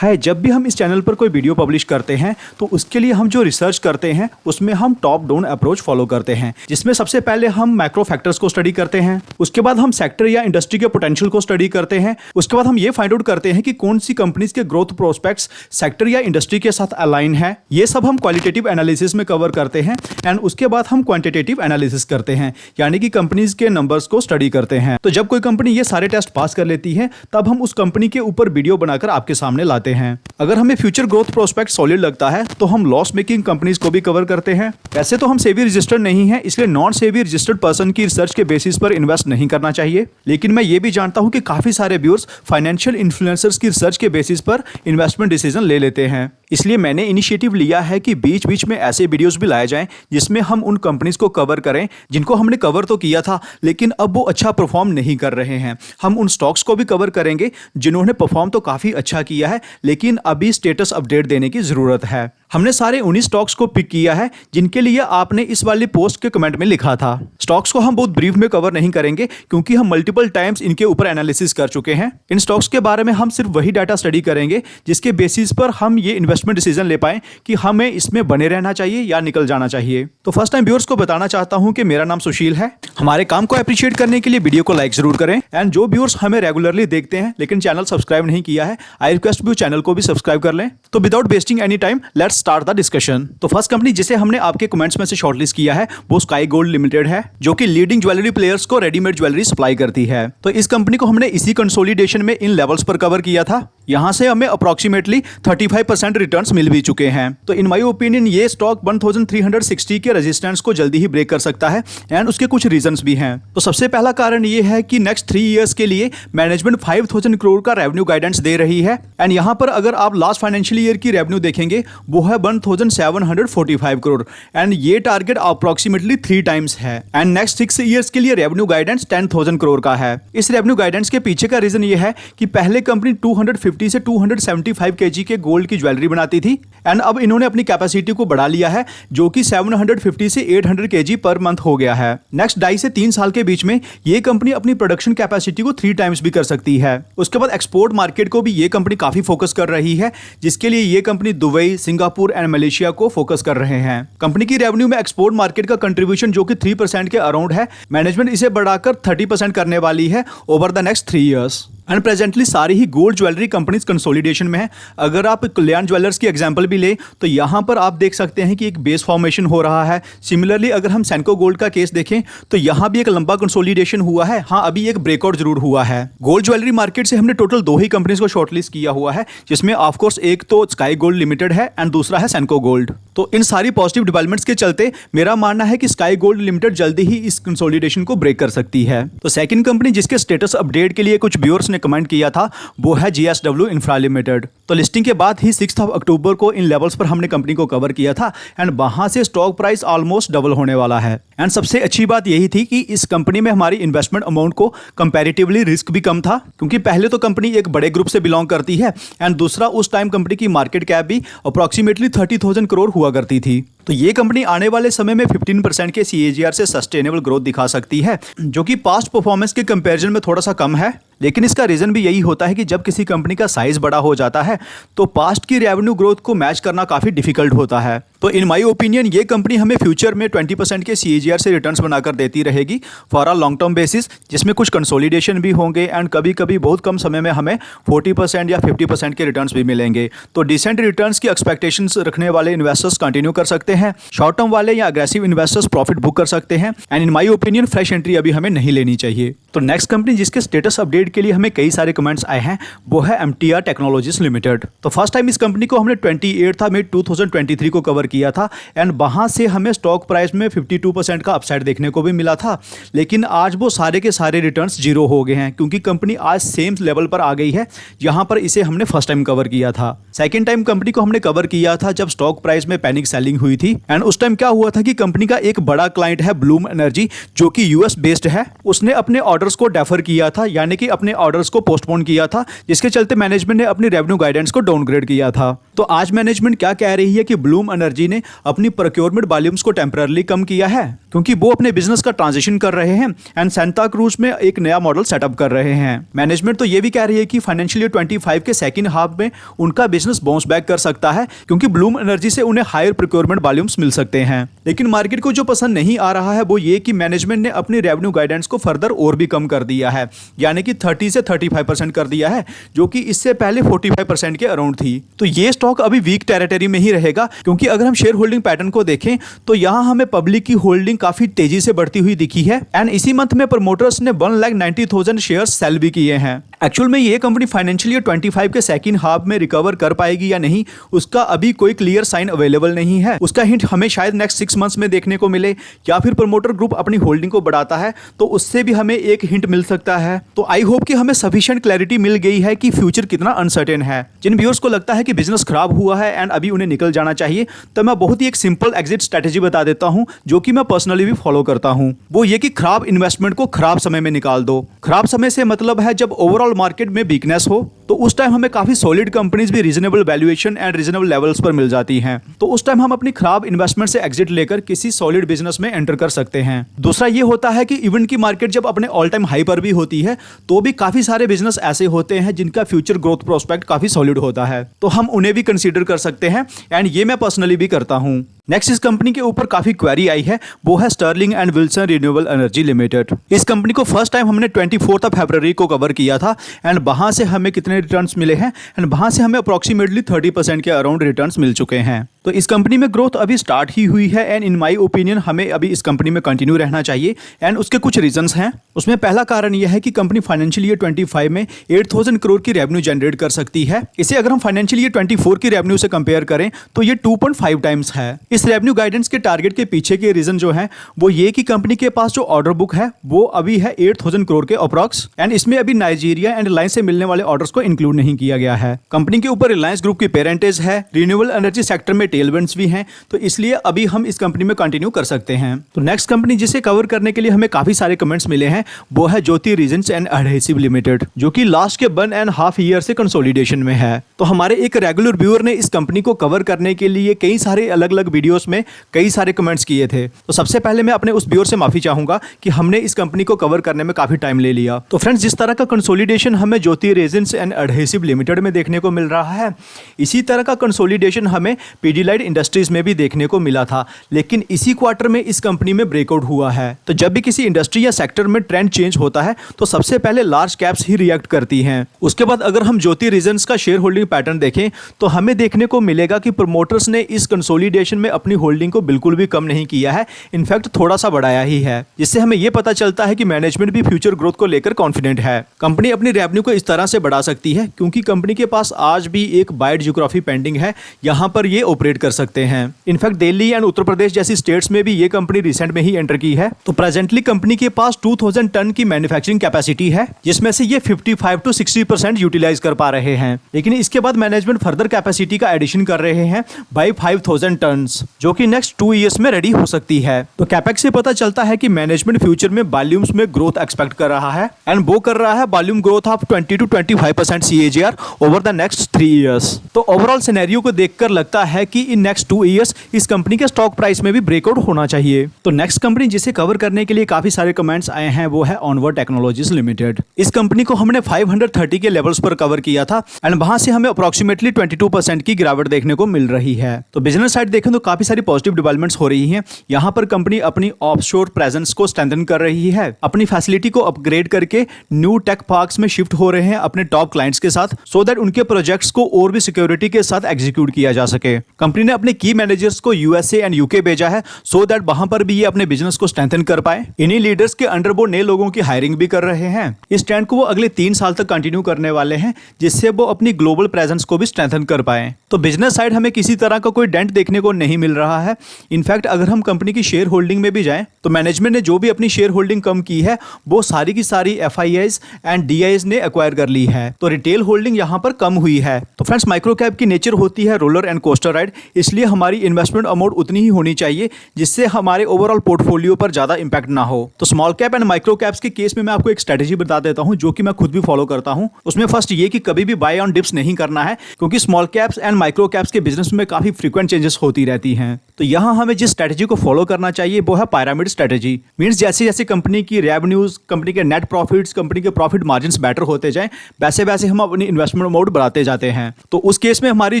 है। जब भी हम इस चैनल पर कोई वीडियो पब्लिश करते हैं तो उसके लिए हम जो रिसर्च करते हैं उसमें हम टॉप डाउन अप्रोच फॉलो करते हैं, जिसमें सबसे पहले हम मैक्रो फैक्टर्स को स्टडी करते हैं, उसके बाद हम सेक्टर या इंडस्ट्री के पोटेंशियल को स्टडी करते हैं, उसके बाद हम ये फाइंड आउट करते हैं कि कौन सी कंपनीज के ग्रोथ प्रोस्पेक्ट्स सेक्टर या इंडस्ट्री के साथ अलाइन है। ये सब हम क्वालिटेटिव एनालिसिस में कवर करते हैं एंड उसके बाद हम क्वांटिटेटिव एनालिसिस करते हैं, यानी कि कंपनीज के नंबर्स को स्टडी करते हैं। तो जब कोई कंपनी ये सारे टेस्ट पास कर लेती है तब हम उस कंपनी के ऊपर वीडियो बनाकर आपके सामने लाते हैं। अगर हमें फ्यूचर ग्रोथ प्रोस्पेक्ट सॉलिड लगता है तो हम लॉस मेकिंग कंपनीज को भी कवर करते हैं। वैसे तो हम सेबी रजिस्टर्ड नहीं है, इसलिए नॉन सेबी रजिस्टर्ड पर्सन की रिसर्च के बेसिस पर इन्वेस्ट नहीं करना चाहिए, लेकिन मैं ये भी जानता हूं कि काफी सारे व्यूअर्स फाइनेंशियल इन्फ्लुएंसर्स की रिसर्च के बेसिस पर इन्वेस्टमेंट डिसीजन ले लेते हैं। इसलिए मैंने इनिशिएटिव लिया है कि बीच बीच में ऐसे वीडियोस भी लाए जाएं जिसमें हम उन कंपनीज को कवर करें जिनको हमने कवर तो किया था लेकिन अब वो अच्छा परफॉर्म नहीं कर रहे हैं। हम उन स्टॉक्स को भी कवर करेंगे जिन्होंने परफॉर्म तो काफी अच्छा किया है लेकिन अभी स्टेटस अपडेट देने की जरूरत है। हमने सारे उन्हीं स्टॉक्स को पिक किया है जिनके लिए आपने इस वाली पोस्ट के कमेंट में लिखा था। स्टॉक्स को हम बहुत ब्रीफ में कवर नहीं करेंगे क्योंकि हम मल्टीपल टाइम्स इनके ऊपर एनालिसिस कर चुके हैं। इन स्टॉक्स के बारे में हम सिर्फ वही डाटा स्टडी करेंगे जिसके बेसिस पर हम ये इन्वेस्टमेंट डिसीजन ले पाएं कि हमें इसमें बने रहना चाहिए या निकल जाना चाहिए। तो फर्स्ट टाइम व्यूअर्स को बताना चाहता हूं कि मेरा नाम सुशील है। हमारे काम को अप्रिशिएट करने के लिए वीडियो को लाइक जरूर करें एंड जो व्यूअर्स हमें रेगुलरली देखते हैं लेकिन चैनल सब्सक्राइब नहीं किया है, आई रिक्वेस्ट यू चैनल को भी सब्सक्राइब कर लें। तो without wasting any time let's start the discussion. तो फर्स्ट कंपनी जिसे हमने आपके कमेंट्स में से शॉर्टलिस्ट किया है वो स्काई गोल्ड लिमिटेड है, जो कि लीडिंग ज्वेलरी प्लेयर्स को रेडीमेड ज्वेलरी सप्लाई करती है। तो इस कंपनी को हमने इसी कंसोलिडेशन में इन लेवल्स पर कवर किया था। यहां से हमें अप्रोक्सीमेटली 35% रिटर्न्स मिल भी चुके हैं। तो इन माय ओपिनियन ये स्टॉक 1360 के रेजिस्टेंस को जल्दी ही ब्रेक कर सकता है एंड उसके कुछ रीजंस भी हैं। तो सबसे पहला कारण ये है कि नेक्स्ट 3 इयर्स के लिए मैनेजमेंट 5000 करोड़ का रेवेन्यू गाइडेंस दे रही है एंड यहां पर अगर आप लास्ट फाइनेंशियल ईयर की रेवेन्यू देखेंगे वो है 1745 करोड़ एंड ये टारगेट अप्रोक्सीमेटली 3 टाइम्स है एंड नेक्स्ट 6 इयर्स के लिए रेवेन्यू गाइडेंस 10,000 करोड़ का है। इस रेवेन्यू गाइडेंस के पीछे का रीजन ये है कि पहले कंपनी 250 से 275 केजी के गोल्ड की ज्वेलरी बनाती थी एंड अब इन्होंने अपनी कैपेसिटी को बढ़ा लिया है जो कि 750 से 800 केजी पर मंथ हो गया है। नेक्स्ट 2.5 से 3 साल के बीच में ये कंपनी अपनी प्रोडक्शन कैपेसिटी को 3 टाइम्स भी कर सकती है। उसके बाद एक्सपोर्ट मार्केट को भी ये कंपनी काफी फोकस कर रही है, जिसके लिए ये company Dubai, Singapore and Malaysia को फोकस कर रहे हैं। कंपनी की रेवेन्यू में एक्सपोर्ट मार्केट का कंट्रीब्यूशन जो कि 3% के अराउंड है, मैनेजमेंट इसे बढ़ाकर 30% करने वाली है over the next 3 years. And presently सारी ही गोल्ड ज्वेलरी कंपनीज कंसोलिडेशन में है। अगर आप कल्याण ज्वेलर्स की एग्जांपल भी ले तो यहाँ पर आप देख सकते हैं कि एक बेस फॉर्मेशन हो रहा है। सिमिलरली अगर हम सेंको गोल्ड का केस देखें तो यहाँ भी एक लंबा कंसोलिडेशन हुआ है। हाँ, अभी एक ब्रेकआउट जरूर हुआ है। गोल्ड ज्वेलरी मार्केट से हमने टोटल 2 ही कंपनीज को शॉर्टलिस्ट किया हुआ है, जिसमें ऑफकोर्स एक तो स्काई गोल्ड लिमिटेड है एंड दूसरा है सेंको गोल्ड। तो इन सारी पॉजिटिव डेवलपमेंट्स के चलते मेरा मानना है कि स्काई गोल्ड लिमिटेड जल्दी ही इस कंसोलिडेशन को ब्रेक कर सकती है। तो सेकंड कंपनी जिसके स्टेटस अपडेट के लिए कुछ व्यूअर्स ने कमेंट किया था वो है JSW इंफ्रा लिमिटेड। तो लिस्टिंग के बाद ही 6 अक्टूबर को इन लेवल्स पर हमने कंपनी को कवर किया था एंड वहां से स्टॉक प्राइस ऑलमोस्ट डबल होने वाला है। एंड सबसे अच्छी बात यही थी कि इस कंपनी में हमारी इन्वेस्टमेंट अमाउंट को कंपैरेटिवली रिस्क भी कम था, क्योंकि पहले तो कंपनी एक बड़े ग्रुप से बिलोंग करती है एंड दूसरा उस टाइम कंपनी की मार्केट कैप भी अप्रोक्सीमेटली 30,000 करोड़ हुआ करती थी। तो ये कंपनी आने वाले समय में 15% के CAGR से सस्टेनेबल ग्रोथ दिखा सकती है, जो कि पास्ट परफॉर्मेंस के कंपैरिजन में थोड़ा सा कम है। लेकिन इसका रीजन भी यही होता है कि जब किसी कंपनी का साइज बड़ा हो जाता है तो पास्ट की रेवेन्यू ग्रोथ को मैच करना काफी डिफिकल्ट होता है। तो इन माय ओपिनियन ये कंपनी हमें फ्यूचर में 20% के CAGR से रिटर्न्स बनाकर देती रहेगी for a long term basis, जिसमें कुछ कंसोलिडेशन भी होंगे एंड कभी कभी बहुत कम समय में हमें 40% या 50% के रिटर्न्स भी मिलेंगे। तो डिसेंट रिटर्न्स की एक्सपेक्टेशंस रखने वाले इन्वेस्टर्स कंटिन्यू कर सकते हैं, शॉर्ट टर्म वाले या अग्रेसिव इन्वेस्टर्स प्रॉफिट बुक कर सकते हैं and in my opinion fresh entry अभी हमें नहीं लेनी चाहिए। तो नेक्स्ट कंपनी जिसके स्टेटस अपडेट के लिए हमें कई सारे कमेंट्स आए हैं वो है MTR टेक्नोलॉजीज लिमिटेड। तो फर्स्ट टाइम इस कंपनी को हमने 28 मई 2023 को कवर किया था एंड वहां से हमें स्टॉक प्राइस में 52% का अपसाइड देखने को भी मिला था। लेकिन आज वो सारे के सारे रिटर्न्स जीरो हो गए हैं, क्योंकि कंपनी आज सेम लेवल पर आ गई है जहां पर इसे हमने फर्स्ट टाइम कवर किया था। सेकेंड टाइम कंपनी को हमने कवर किया था जब स्टॉक प्राइस में पैनिक सेलिंग हुई थी एंड उस टाइम क्या हुआ था कि कंपनी का एक बड़ा क्लाइंट है ब्लूम एनर्जी, जो कि US बेस्ड है। उसने अपने ऑर्डर्स को डेफर किया था, यानी कि अपने ऑर्डर्स को पोस्टपोन किया था, जिसके चलते मैनेजमेंट ने अपनी रेवेन्यू गाइडेंस को डाउनग्रेड किया था। तो आज मैनेजमेंट क्या कह रही है कि ब्लूम एनर्जी ने अपनी प्रोक्योरमेंट वॉल्यूम्स को टेम्पररली कम किया है क्योंकि वो अपने बिजनेस का ट्रांजिशन कर रहे हैं एंड सांता क्रूज में एक नया मॉडल सेटअप कर रहे हैं। मैनेजमेंट तो ये भी कह रही है कि फाइनेंशियल ईयर 25 के सेकंड हाफ में उनका बिजनेस बाउंस बैक कर सकता है क्योंकि ब्लूम एनर्जी से उन्हें हायर प्रोक्योरमेंट वॉल्यूम्स मिल सकते हैं। लेकिन मार्केट को जो पसंद नहीं आ रहा है वो ये कि मैनेजमेंट ने अपनी रेवेन्यू गाइडेंस को फर्दर और भी कम कर दिया है, यानी कि 30 से 35% कर दिया है, जो कि इससे पहले 45% के अराउंड थी। तो ये स्टॉक अभी वीक टेरिटरी में ही रहेगा क्योंकि अगर हम शेयर होल्डिंग पैटर्न को देखें तो यहाँ हमें पब्लिक की होल्डिंग काफी तेजी से बढ़ती हुई दिखी है एंड इसी मंथ में प्रमोटर्स ने 1,90,000 शेयर सेल भी किए हैं। एक्चुअल में ये कंपनी फाइनेंशियल ईयर 25 के सेकंड हाफ में रिकवर कर पाएगी या नहीं उसका अभी कोई क्लियर साइन अवेलेबल नहीं है। उसका हिंट हमें शायद नेक्स्ट 6 मंथ्स में देखने को मिले या फिर प्रमोटर ग्रुप अपनी होल्डिंग को बढ़ाता है तो उससे भी हमें एक हिंट मिल सकता है। तो आई होप कि हमें सफिशिएंट क्लैरिटी मिल गई है कि फ्यूचर कितना अनसर्टेन है। जिन व्यूअर्स को लगता है कि बिजनेस खराब हुआ है एंड अभी उन्हें निकल जाना चाहिए तो मैं बहुत ही एक सिंपल एग्जिट स्ट्रेटेजी बता देता हूं जो कि मैं पर्सनली भी फॉलो करता हूं। वो ये कि खराब इन्वेस्टमेंट को खराब समय में निकाल दो। खराब समय से मतलब है जब ओवरऑल मार्केट में वीकनेस हो तो उस टाइम हमें काफी सॉलिड कंपनीज भी reasonable valuation and reasonable levels पर मिल जाती हैं। तो उस टाइम हम अपनी खराब इन्वेस्टमेंट से एग्जिट लेकर किसी सॉलिड बिजनेस में एंटर कर सकते हैं। दूसरा ये होता है कि इवन की मार्केट जब अपने ऑल टाइम हाई पर भी होती है तो भी काफी सारे बिजनेस ऐसे होते हैं जिनका फ्यूचर ग्रोथ प्रोस्पेक्ट काफी सॉलिड होता है तो हम उन्हें भी कंसीडर कर सकते हैं एंड ये मैं पर्सनली भी करता हूं। नेक्स्ट इस कंपनी के ऊपर काफी क्वेरी आई है, वो है Sterling and Wilson renewable energy limited. इस कंपनी को फर्स्ट टाइम हमने 24 फरवरी को कवर किया था एंड वहां से हमें कितने रिटर्न्स मिले हैं एंड वहां से हमें अप्रोक्सीमेटली 30% के अराउंड रिटर्न्स मिल चुके हैं। तो इस कंपनी में ग्रोथ अभी स्टार्ट ही हुई है एंड इन माय ओपिनियन हमें अभी इस कंपनी में कंटिन्यू रहना चाहिए एंड उसके कुछ रीजंस हैं। उसमें पहला कारण यह है कि कंपनी फाइनेंशियल ईयर 25 में 8,000 करोड़ की रेवेन्यू जनरेट कर सकती है। इसे अगर हम फाइनेंशियल ईयर 24 की रेवेन्यू से कंपेयर करें तो ये 2.5 टाइम्स है। इस रेवेन्यू गाइडेंस के टारगेट के पीछे के रीजन जो है वो ये कि कंपनी के पास जो ऑर्डर बुक है वो अभी है 8,000 करोड़ के अप्रॉक्स एंड इसमें अभी नाइजीरिया एंड रिलायंस से मिलने वाले ऑर्डर्स को इंक्लूड नहीं किया गया है। कंपनी के ऊपर रिलायंस ग्रुप की पेरेंटेज है, रिन्यूएबल एनर्जी सेक्टर में टेलविंड्स भी हैं तो इसलिए अभी हम इस कंपनी में कंटिन्यू कर सकते हैं। तो नेक्स्ट कंपनी जिसे कवर करने के लिए हमें काफी सारे कमेंट्स मिले हैं वो है ज्योति रीजन्स एंड एडहेसिव लिमिटेड जो कि लास्ट के 1.5 ईयर से कंसोलिडेशन में है। तो हमारे एक रेगुलर व्यूअर ने इस कंपनी को कवर करने के लिए कई सारे अलग अलग वीडियोस में कई सारे कमेंट्स किए थे। तो सबसे पहले मैं अपने उस व्यूअर से माफी चाहूंगा कि हमने इस कंपनी को कवर करने में काफी टाइम ले लिया। तो फ्रेंड्स जिस तरह का कंसोलिडेशन हमें ज्योति रीजन्स एंड एडहेसिव लिमिटेड में देखने को मिल रहा है इसी तरह का कंसोलिडेशन हमें पीडीलाइट इंडस्ट्रीज में भी देखने को मिला था, लेकिन इसी क्वार्टर में इस कंपनी में ब्रेकआउट हुआ है। तो जब भी किसी इंडस्ट्री या सेक्टर में ट्रेंड चेंज होता है तो सबसे पहले लार्ज कैप्स ही रिएक्ट करती हैं। उसके बाद अगर हम ज्योति रीजन्स का शेयर होल्डिंग पैटर्न देखें तो हमें देखने को मिलेगा कि प्रमोटर्स ने इस कंसोलिडेशन में अपनी होल्डिंग को बिल्कुल भी कम नहीं किया है, इनफैक्ट थोड़ा सा बढ़ाया ही है, जिससे हमें यह पता चलता है कि मैनेजमेंट भी फ्यूचर ग्रोथ को लेकर कॉन्फिडेंट है। कंपनी अपनी रेवेन्यू को इस तरह से बढ़ा सकती है क्योंकि कंपनी के पास आज भी एक वाइड ज्योग्राफी पेंडिंग है, यहां पर ये ऑपरेट कर सकते हैं। इनफैक्ट दिल्ली एंड उत्तर प्रदेश जैसी स्टेट्स में भी ये कंपनी रिसेंट में ही एंटर की है। तो प्रेजेंटली कंपनी के पास 2000 टन की मैन्युफैक्चरिंग कैपेसिटी है जिसमें से ये 55 to 60% यूटिलाइज कर पा रहे हैं, लेकिन इसके बाद मैनेजमेंट फर्दर कैपेसिटी का एडिशन कर रहे हैं बाई 5000 टन जो कि नेक्स्ट 2 इयर्स में रेडी हो सकती है। तो कैपेक्स से पता चलता है कि मैनेजमेंट फ्यूचर में वॉल्यूम्स में ग्रोथ एक्सपेक्ट कर रहा है एंड वो कर रहा है volume growth of 20 to 25% CAGR over the next 3 years. तो ओवरऑल सिनेरियो को देखकर लगता है कि इन नेक्स्ट 2 इयर्स इस कंपनी के स्टॉक प्राइस में भी ब्रेकआउट होना चाहिए। तो नेक्स्ट कंपनी जिसे कवर करने के लिए काफी सारे कमेंट्स आए हैं वो है ऑनवर्ड टेक्नोलॉजीज लिमिटेड। इस कंपनी को हमने 530 के लेवल्स पर कवर किया था एंड वहां से हमें अप्रोक्सीमेटली 22% की गिरावट देखने को मिल रही है। तो बिजनेस साइड देखें तो काफी सारी पॉजिटिव डेवलपमेंट्स हो रही हैं। यहाँ पर कंपनी अपनी ऑफशोर प्रेजेंस को स्ट्रेंथन कर रही है, अपनी फैसिलिटी को अपग्रेड करके न्यू टेक पार्क्स में शिफ्ट हो रहे हैं अपने टॉप क्लाइंट्स के साथ सो दैट उनके प्रोजेक्ट्स को और भी सिक्योरिटी के साथ एग्जीक्यूट किया जा सके। कंपनी ने अपने की मैनेजर्स को यूएसए एंड यूके भेजा है सो दैट वहां पर भी ये अपने बिजनेस को स्ट्रेंथन कर पाए। इन्हीं लीडर्स के अंडर वो नए लोगों की हायरिंग भी कर रहे हैं। इस ट्रेंड को वो अगले 3 साल तक कंटिन्यू करने वाले हैं जिससे वो अपनी ग्लोबल प्रेजेंस को भी स्ट्रेंथन कर पाए। तो बिजनेस साइड हमें किसी तरह का कोई डेंट देखने को नहीं मिल रहा है। इनफैक्ट अगर हम कंपनी की शेयर होल्डिंग में भी जाएं तो मैनेजमेंट ने जो भी अपनी शेयर होल्डिंग कम की है वो सारी की सारी FIIs एंड DIs ने एक्वायर कर ली है। तो रिटेल होल्डिंग यहाँ पर कम हुई है। तो फ्रेंड्स माइक्रो कैप की नेचर होती है रोलर एंड कोस्टर राइड, इसलिए हमारी इन्वेस्टमेंट अमाउंट उतनी ही होनी चाहिए जिससे हमारे ओवरऑल पोर्टफोलियो पर ज्यादा इंपैक्ट ना हो। तो small cap and micro caps के केस में मैं आपको एक स्ट्रेटेजी बता देता हूं जो कि मैं खुद भी फॉलो करता हूं। उसमें फर्स्ट ये कि कभी भी बाय ऑन डिप्स नहीं करना है क्योंकि small caps and micro caps के बिजनेस में काफी फ्रीक्वेंट चेंजेस होती रहती हैं। तो यहाँ हमें जिस स्ट्रेटजी को फॉलो करना चाहिए वो है पिरामिड स्ट्रेटजी। मींस जैसे जैसे कंपनी की रेवेन्यूज, कंपनी के नेट प्रॉफिट्स, कंपनी के प्रॉफिट मार्जिन्स बेटर होते जाएं, वैसे वैसे हम अपनी इन्वेस्टमेंट मोड बढ़ाते जाते हैं। तो उस केस में हमारी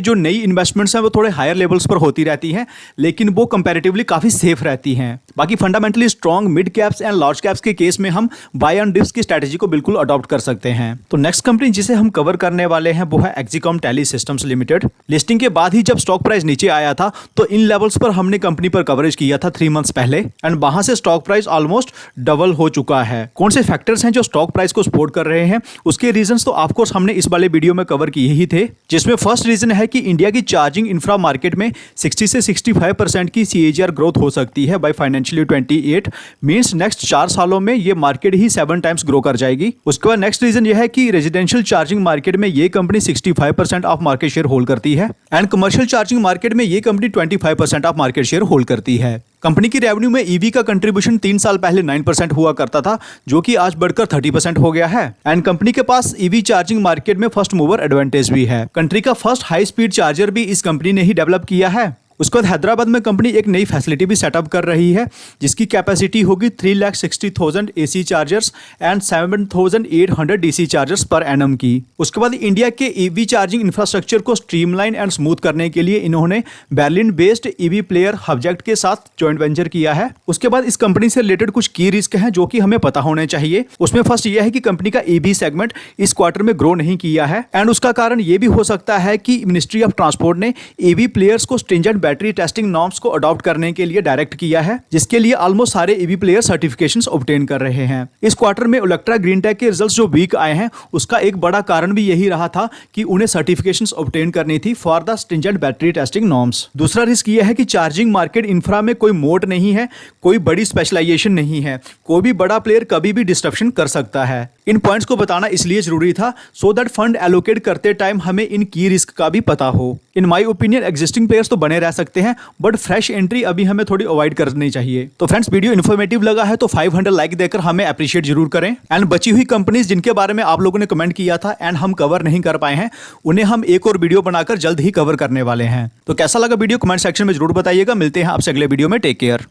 जो नई इन्वेस्टमेंट्स हैं वो थोड़े हायर लेवल्स पर होती रहती हैं, लेकिन वो कंपैरेटिवली काफी सेफ रहती हैं। बाकी fundamentally strong mid caps and large caps के केस में हम बाय ऑन डिप्स की स्ट्रेटजी को बिल्कुल अडॉप्ट कर सकते हैं। तो नेक्स्ट कंपनी जिसे हम कवर करने वाले हैं वो है Exicom tele systems limited. Listing के बाद ही जब स्टॉक प्राइस नीचे आया था तो इन लेवल्स पर हमने कंपनी पर कवरेज किया था 3 मंथ्स पहले, एंड वहां से स्टॉक प्राइस ऑलमोस्ट डबल हो चुका है। कौन से फैक्टर्स हैं जो स्टॉक प्राइस को सपोर्ट कर रहे हैं, उसके रीजंस तो ऑफ कोर्स हमने इस वाले वीडियो में कवर किए ही थे, जिसमें फर्स्ट रीजन है कि इंडिया की चार्जिंग इंफ्रा मार्केट में 60 से 65% की CAGR ग्रोथ हो सकती है बाय फाइनेंशियल 28। मींस नेक्स्ट 4 सालों में ये मार्केट ही 7 टाइम्स ग्रो कर जाएगी। उसके बाद नेक्स्ट रीजन यह है कि रेजिडेंशियल चार्जिंग मार्केट में ये company 65% of market share hold करती है, एंड कमर्शियल चार्जिंग मार्केट में ये company 25% of market share hold करती है। कंपनी की रेवेन्यू में ईवी का कंट्रीब्यूशन 3 साल पहले 9% हुआ करता था, जो कि आज बढ़कर 30% हो गया है, एंड कंपनी के पास ईवी चार्जिंग मार्केट में फर्स्ट मूवर एडवांटेज भी है। कंट्री का फर्स्ट हाई स्पीड चार्जर भी इस कंपनी ने ही डेवलप किया है। उसके बाद हैदराबाद में कंपनी एक नई फैसिलिटी भी सेटअप कर रही है, जिसकी कैपेसिटी होगी 3,60,000 AC chargers and 7,800 DC chargers per annum की। उसके बाद इंडिया के ईवी चार्जिंग इंफ्रास्ट्रक्चर को स्ट्रीमलाइन एंड स्मूथ करने के लिए इन्होंने बर्लिन बेस्ड ईवी प्लेयर हबजेक्ट के साथ जॉइंट वेंचर किया है। उसके बाद इस कंपनी से रिलेटेड कुछ की रिस्क हैं जो कि हमें पता होने चाहिए। उसमें फर्स्ट यह है कि कंपनी का ईवी सेगमेंट इस क्वार्टर में ग्रो नहीं किया है, एंड उसका कारण यह भी हो सकता है कि मिनिस्ट्री ऑफ ट्रांसपोर्ट ने ईवी प्लेयर्स को स्ट्रिंजेंट बैटरी टेस्टिंग नॉर्म्स को अडॉप्ट करने के लिए डायरेक्ट किया है, जिसके लिए ऑलमोस्ट सारे ईवी प्लेयर सर्टिफिकेशंस ऑब्टेन कर रहे हैं। इस क्वार्टर में इलेक्ट्रा ग्रीन टेक के रिजल्ट्स जो वीक आए हैं, उसका एक बड़ा कारण भी यही रहा था कि उन्हें सर्टिफिकेशंस ऑब्टेन करनी थी for the stringent battery testing norms. दूसरा रिस्क यह है कि चार्जिंग मार्केट इंफ्रा में कोई मोड नहीं है, कोई बड़ी स्पेशलाइजेशन नहीं है, कोई भी बड़ा प्लेयर कभी भी डिस्ट्रप्शन कर सकता है। इन पॉइंट्स को बताना इसलिए जरूरी था सो दैट फंड एलोकेट करते टाइम हमें इन की रिस्क का भी पता हो। In my opinion existing players तो बने रह सकते हैं, बट फ्रेश एंट्री अभी हमें थोड़ी अवॉइड करनी चाहिए। तो फ्रेंड्स, वीडियो इन्फॉर्मेटिव लगा है तो 500 लाइक देकर हमें अप्रिशिएट जरूर करें, एंड बची हुई कंपनीज जिनके बारे में आप लोगों ने कमेंट किया था एंड हम कवर नहीं कर पाए हैं, उन्हें हम एक और वीडियो बनाकर जल्द ही कवर करने वाले हैं। तो कैसा लगा वीडियो कमेंट सेक्शन में जरूर बताइएगा। मिलते हैं आपसे अगले वीडियो में। Take care.